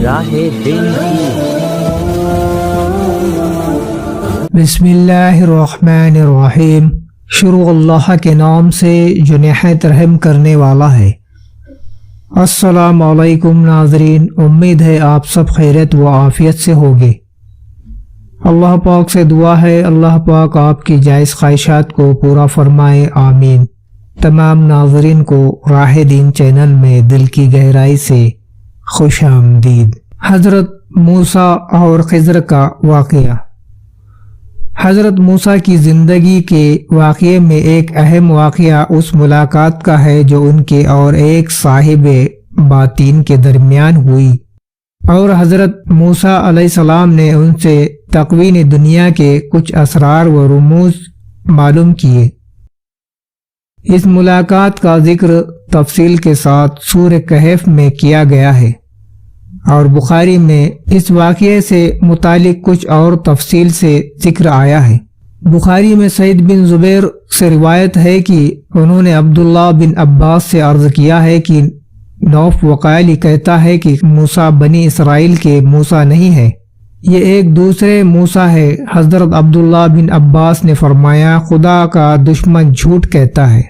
راہ دین کی۔ بسم اللہ الرحمن الرحیم۔ شروع اللہ کے نام سے جو نہایت رحم کرنے والا ہے۔ السلام علیکم ناظرین، امید ہے آپ سب خیریت و عافیت سے ہوگے۔ اللہ پاک سے دعا ہے اللہ پاک آپ کی جائز خواہشات کو پورا فرمائے، آمین۔ تمام ناظرین کو راہ دین چینل میں دل کی گہرائی سے خوش آمدید۔ حضرت موسیٰ اور خضر کا واقعہ۔ حضرت موسیٰ کی زندگی کے واقعے میں ایک اہم واقعہ اس ملاقات کا ہے جو ان کے اور ایک صاحب باطین کے درمیان ہوئی، اور حضرت موسیٰ علیہ السلام نے ان سے تکوین دنیا کے کچھ اسرار و رموز معلوم کیے۔ اس ملاقات کا ذکر تفصیل کے ساتھ سورہ کہف میں کیا گیا ہے، اور بخاری میں اس واقعے سے متعلق کچھ اور تفصیل سے ذکر آیا ہے۔ بخاری میں سعید بن زبیر سے روایت ہے کہ انہوں نے عبداللہ بن عباس سے عرض کیا ہے کہ نوف وقائلی کہتا ہے کہ موسیٰ بنی اسرائیل کے موسیٰ نہیں ہے، یہ ایک دوسرے موسیٰ ہے۔ حضرت عبداللہ بن عباس نے فرمایا، خدا کا دشمن جھوٹ کہتا ہے۔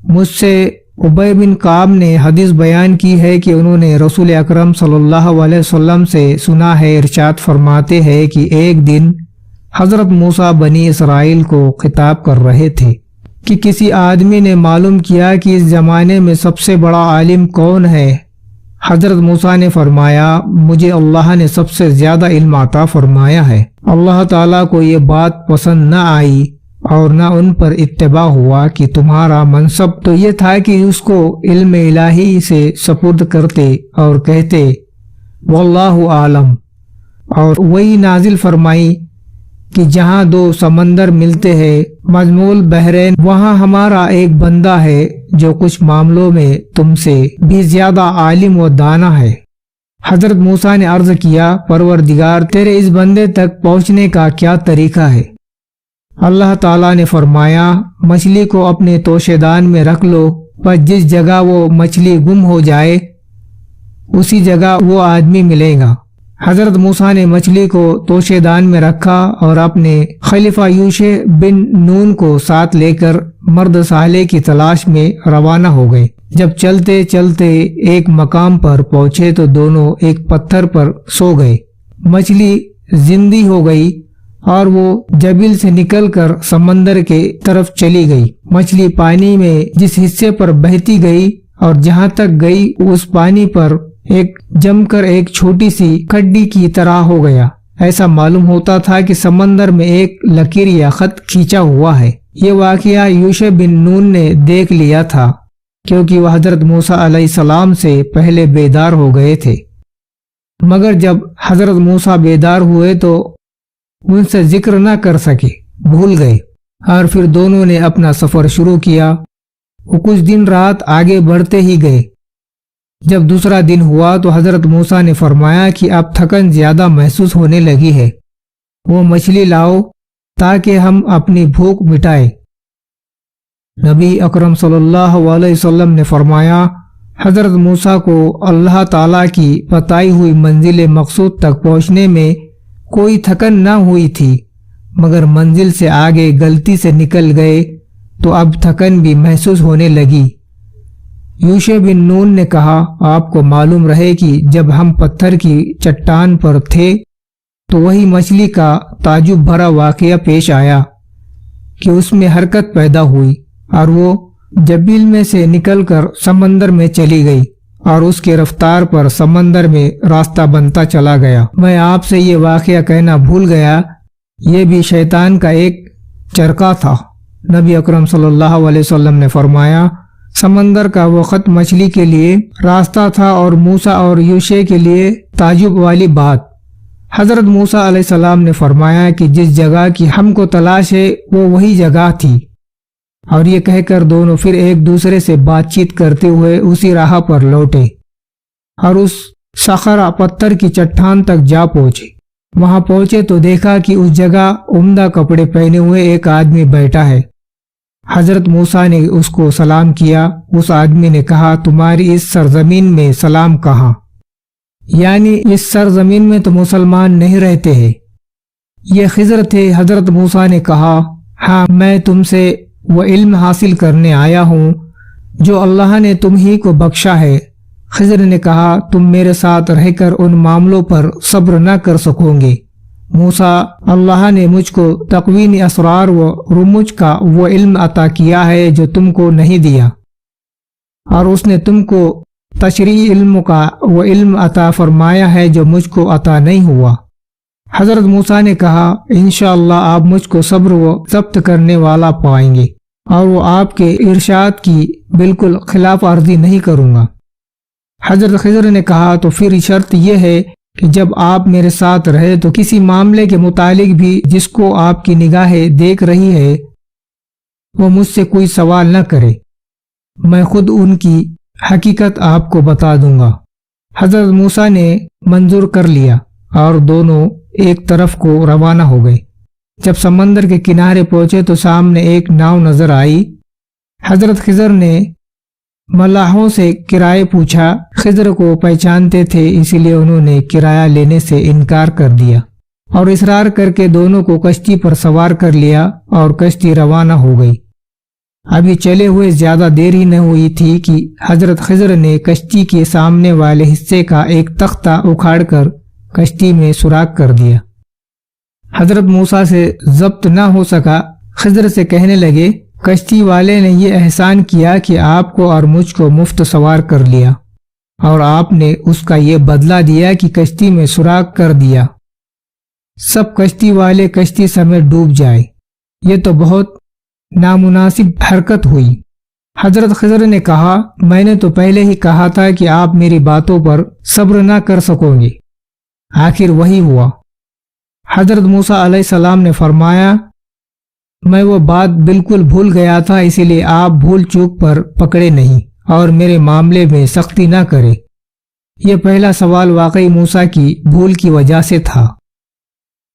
مجھ سے ابی بن کعب نے حدیث بیان کی ہے کہ انہوں نے رسول اکرم صلی اللہ علیہ وسلم سے سنا ہے، ارشاد فرماتے ہیں کہ ایک دن حضرت موسیٰ بنی اسرائیل کو خطاب کر رہے تھے کہ کسی آدمی نے معلوم کیا کہ اس زمانے میں سب سے بڑا عالم کون ہے۔ حضرت موسیٰ نے فرمایا، مجھے اللہ نے سب سے زیادہ علم عطا فرمایا ہے۔ اللہ تعالیٰ کو یہ بات پسند نہ آئی اور نہ ان پر اتباع ہوا کہ تمہارا منصب تو یہ تھا کہ اس کو علم الہی سے سپرد کرتے اور کہتے واللہ عالم، اور وہی نازل فرمائی کہ جہاں دو سمندر ملتے ہیں مجموع بحرین، وہاں ہمارا ایک بندہ ہے جو کچھ معاملوں میں تم سے بھی زیادہ عالم و دانا ہے۔ حضرت موسیٰ نے عرض کیا، پروردگار تیرے اس بندے تک پہنچنے کا کیا طریقہ ہے؟ اللہ تعالیٰ نے فرمایا، مچھلی کو اپنے توشے دان میں رکھ لو، پر جس جگہ وہ مچھلی گم ہو جائے اسی جگہ وہ آدمی ملے گا۔ حضرت موسیٰ نے مچھلی کو توشے دان میں رکھا اور اپنے خلیفہ یوشع بن نون کو ساتھ لے کر مرد صالح کی تلاش میں روانہ ہو گئے۔ جب چلتے چلتے ایک مقام پر پہنچے تو دونوں ایک پتھر پر سو گئے۔ مچھلی زندہ ہو گئی اور وہ جبل سے نکل کر سمندر کے طرف چلی گئی۔ مچھلی پانی میں جس حصے پر بہتی گئی اور جہاں تک گئی اس پانی پر ایک جم کر ایک چھوٹی سی کھڈی کی طرح ہو گیا۔ ایسا معلوم ہوتا تھا کہ سمندر میں ایک لکیر یا خط کھینچا ہوا ہے۔ یہ واقعہ یوشع بن نون نے دیکھ لیا تھا کیونکہ وہ حضرت موسیٰ علیہ السلام سے پہلے بیدار ہو گئے تھے، مگر جب حضرت موسیٰ بیدار ہوئے تو ان سے ذکر نہ کر سکے، بھول گئے، اور پھر دونوں نے اپنا سفر شروع کیا۔ وہ کچھ دن رات آگے بڑھتے ہی گئے۔ جب دوسرا دن ہوا تو حضرت موسیٰ نے فرمایا کہ اب تھکن زیادہ محسوس ہونے لگی ہے، وہ مچھلی لاؤ تاکہ ہم اپنی بھوک مٹائیں۔ نبی اکرم صلی اللہ علیہ وسلم نے فرمایا، حضرت موسیٰ کو اللہ تعالیٰ کی بتائی ہوئی منزل مقصود تک پہنچنے میں کوئی تھکن نہ ہوئی تھی، مگر منزل سے آگے غلطی سے نکل گئے تو اب تھکن بھی محسوس ہونے لگی۔ یوشع بن نون نے کہا، آپ کو معلوم رہے کہ جب ہم پتھر کی چٹان پر تھے تو وہی مچھلی کا تعجب بھرا واقعہ پیش آیا کہ اس میں حرکت پیدا ہوئی اور وہ جبیل میں سے نکل کر سمندر میں چلی گئی، اور اس کے رفتار پر سمندر میں راستہ بنتا چلا گیا۔ میں آپ سے یہ واقعہ کہنا بھول گیا، یہ بھی شیطان کا ایک چرکا تھا۔ نبی اکرم صلی اللہ علیہ وسلم نے فرمایا، سمندر کا وہ خط مچھلی کے لیے راستہ تھا اور موسیٰ اور یوشع کے لیے تعجب والی بات۔ حضرت موسیٰ علیہ السلام نے فرمایا کہ جس جگہ کی ہم کو تلاش ہے وہ وہی جگہ تھی، اور یہ کہہ کر دونوں پھر ایک دوسرے سے بات چیت کرتے ہوئے اسی راہ پر لوٹے اور اس صخرہ پتھر کی چٹان تک جا پہنچے۔ وہاں پہنچے تو دیکھا کہ اس جگہ عمدہ کپڑے پہنے ہوئے ایک آدمی بیٹھا ہے۔ حضرت موسیٰ نے اس کو سلام کیا۔ اس آدمی نے کہا، تمہاری اس سرزمین میں سلام کہاں؟ یعنی اس سرزمین میں تو مسلمان نہیں رہتے ہیں۔ یہ خضر تھے۔ حضرت موسیٰ نے کہا، ہاں میں تم سے وہ علم حاصل کرنے آیا ہوں جو اللہ نے تم ہی کو بخشا ہے۔ خضر نے کہا، تم میرے ساتھ رہ کر ان معاملوں پر صبر نہ کر سکو گے۔ موسیٰ، اللہ نے مجھ کو تقوین اسرار و رموز کا وہ علم عطا کیا ہے جو تم کو نہیں دیا، اور اس نے تم کو تشریعی علم کا وہ علم عطا فرمایا ہے جو مجھ کو عطا نہیں ہوا۔ حضرت موسیٰ نے کہا، انشاءاللہ آپ مجھ کو صبر و ضبط کرنے والا پائیں گے، اور وہ آپ کے ارشاد کی بالکل خلاف ورزی نہیں کروں گا۔ حضرت خضر نے کہا، تو پھر شرط یہ ہے کہ جب آپ میرے ساتھ رہے تو کسی معاملے کے متعلق بھی جس کو آپ کی نگاہیں دیکھ رہی ہے وہ مجھ سے کوئی سوال نہ کرے، میں خود ان کی حقیقت آپ کو بتا دوں گا۔ حضرت موسیٰ نے منظور کر لیا اور دونوں ایک طرف کو روانہ ہو گئے۔ جب سمندر کے کنارے پہنچے تو سامنے ایک ناؤ نظر آئی۔ حضرت خضر نے ملاحوں سے کرایہ پوچھا۔ خضر کو پہچانتے تھے، اسی لیے انہوں نے کرایہ لینے سے انکار کر دیا اور اصرار کر کے دونوں کو کشتی پر سوار کر لیا اور کشتی روانہ ہو گئی۔ ابھی چلے ہوئے زیادہ دیر ہی نہ ہوئی تھی کہ حضرت خضر نے کشتی کے سامنے والے حصے کا ایک تختہ اکھاڑ کر کشتی میں سوراخ کر دیا۔ حضرت موسیٰ سے ضبط نہ ہو سکا، خضر سے کہنے لگے، کشتی والے نے یہ احسان کیا کہ آپ کو اور مجھ کو مفت سوار کر لیا، اور آپ نے اس کا یہ بدلہ دیا کہ کشتی میں سوراخ کر دیا۔ سب کشتی والے کشتی سمیت ڈوب جائے، یہ تو بہت نامناسب حرکت ہوئی۔ حضرت خضر نے کہا، میں نے تو پہلے ہی کہا تھا کہ آپ میری باتوں پر صبر نہ کر سکو گے، آخر وہی ہوا۔ حضرت موسیٰ علیہ السلام نے فرمایا، میں وہ بات بالکل بھول گیا تھا، اسی لیے آپ بھول چوک پر پکڑے نہیں اور میرے معاملے میں سختی نہ کرے۔ یہ پہلا سوال واقعی موسیٰ کی بھول کی وجہ سے تھا۔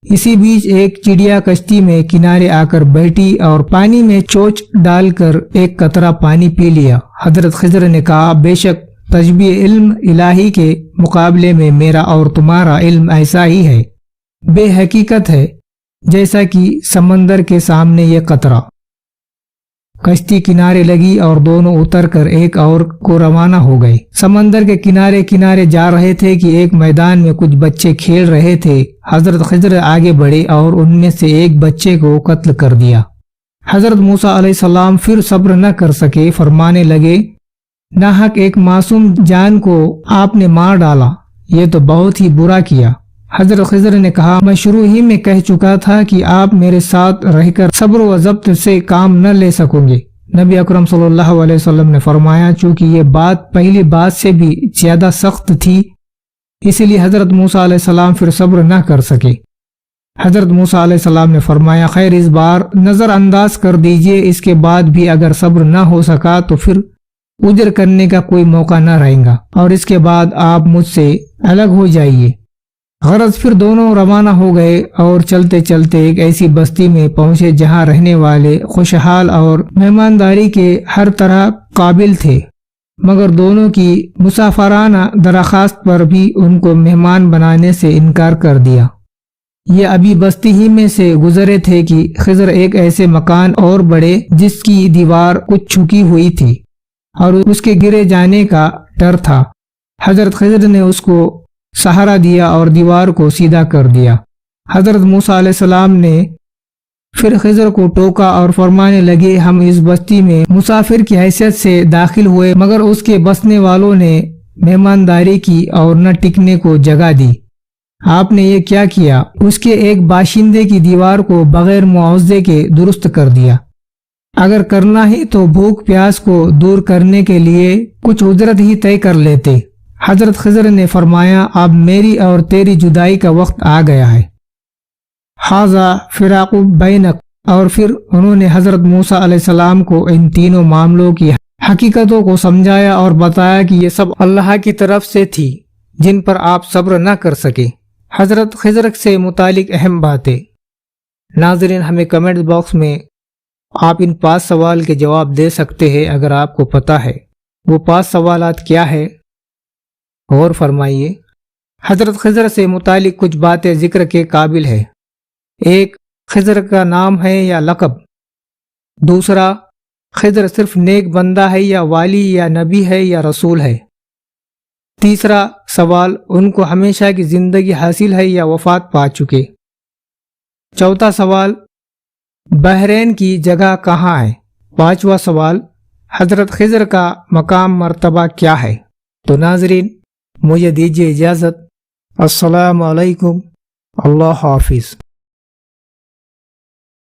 اسی بیچ ایک چڑیا کشتی میں کنارے آ کر بیٹھی اور پانی میں چونچ ڈال کر ایک قطرہ پانی پی لیا۔ حضرت خضر نے کہا، بے شک تشبیہ علم الہی کے مقابلے میں میرا اور تمہارا علم ایسا ہی ہے، بے حقیقت ہے جیسا کہ سمندر کے سامنے یہ قطرہ۔ کشتی کنارے لگی اور دونوں اتر کر ایک اور کو روانہ ہو گئے۔ سمندر کے کنارے کنارے جا رہے تھے کہ ایک میدان میں کچھ بچے کھیل رہے تھے۔ حضرت خضر آگے بڑھے اور ان میں سے ایک بچے کو قتل کر دیا۔ حضرت موسیٰ علیہ السلام پھر صبر نہ کر سکے، فرمانے لگے، ناحق ایک معصوم جان کو آپ نے مار ڈالا، یہ تو بہت ہی برا کیا۔ حضرت خضر نے کہا، میں شروع ہی میں کہہ چکا تھا کہ آپ میرے ساتھ رہ کر صبر و ضبط سے کام نہ لے سکو گے۔ نبی اکرم صلی اللہ علیہ وسلم نے فرمایا، چونکہ یہ بات پہلی بات سے بھی زیادہ سخت تھی، اسی لیے حضرت موسیٰ علیہ السلام پھر صبر نہ کر سکے۔ حضرت موسیٰ علیہ السلام نے فرمایا، خیر اس بار نظر انداز کر دیجئے، اس کے بعد بھی اگر صبر نہ ہو سکا تو پھر اجر کرنے کا کوئی موقع نہ رہے گا، اور اس کے بعد آپ مجھ سے الگ ہو جائیے۔ غرض پھر دونوں روانہ ہو گئے اور چلتے چلتے ایک ایسی بستی میں پہنچے جہاں رہنے والے خوشحال اور مہمانداری کے ہر طرح قابل تھے، مگر دونوں کی مسافرانہ درخواست پر بھی ان کو مہمان بنانے سے انکار کر دیا۔ یہ ابھی بستی ہی میں سے گزرے تھے کہ خضر ایک ایسے مکان اور بڑھے جس کی دیوار کچھ جھکی ہوئی تھی اور اس کے گرے جانے کا ڈر تھا۔ حضرت خضر نے اس کو سہارا دیا اور دیوار کو سیدھا کر دیا۔ حضرت موسیٰ علیہ السلام نے پھر خضر کو ٹوکا اور فرمانے لگے، ہم اس بستی میں مسافر کی حیثیت سے داخل ہوئے، مگر اس کے بسنے والوں نے مہمانداری کی اور نہ ٹکنے کو جگہ دی۔ آپ نے یہ کیا کیا؟ اس کے ایک باشندے کی دیوار کو بغیر معاوضے کے درست کر دیا۔ اگر کرنا ہی تو بھوک پیاس کو دور کرنے کے لیے کچھ اجرت ہی طے کر لیتے۔ حضرت خضر نے فرمایا، اب میری اور تیری جدائی کا وقت آ گیا ہے، ھذا فراق بینک۔ اور پھر انہوں نے حضرت موسیٰ علیہ السلام کو ان تینوں معاملوں کی حقیقتوں کو سمجھایا اور بتایا کہ یہ سب اللہ کی طرف سے تھی جن پر آپ صبر نہ کر سکے۔ حضرت خضر سے متعلق اہم باتیں۔ ناظرین، ہمیں کمنٹ باکس میں آپ ان 5 سوال کے جواب دے سکتے ہیں اگر آپ کو پتہ ہے۔ وہ 5 سوالات کیا ہے؟ غور فرمائیے۔ حضرت خضر سے متعلق کچھ باتیں ذکر کے قابل ہے۔ ایک، خضر کا نام ہے یا لقب؟ دوسرا، خضر صرف نیک بندہ ہے یا والی یا نبی ہے یا رسول ہے؟ تیسرا سوال، ان کو ہمیشہ کی زندگی حاصل ہے یا وفات پا چکے؟ چوتھا سوال، بحرین کی جگہ کہاں ہے؟ پانچواں سوال، حضرت خضر کا مقام مرتبہ کیا ہے؟ تو ناظرین، مجھے دیجیے اجازت۔ السلام علیکم، اللہ حافظ۔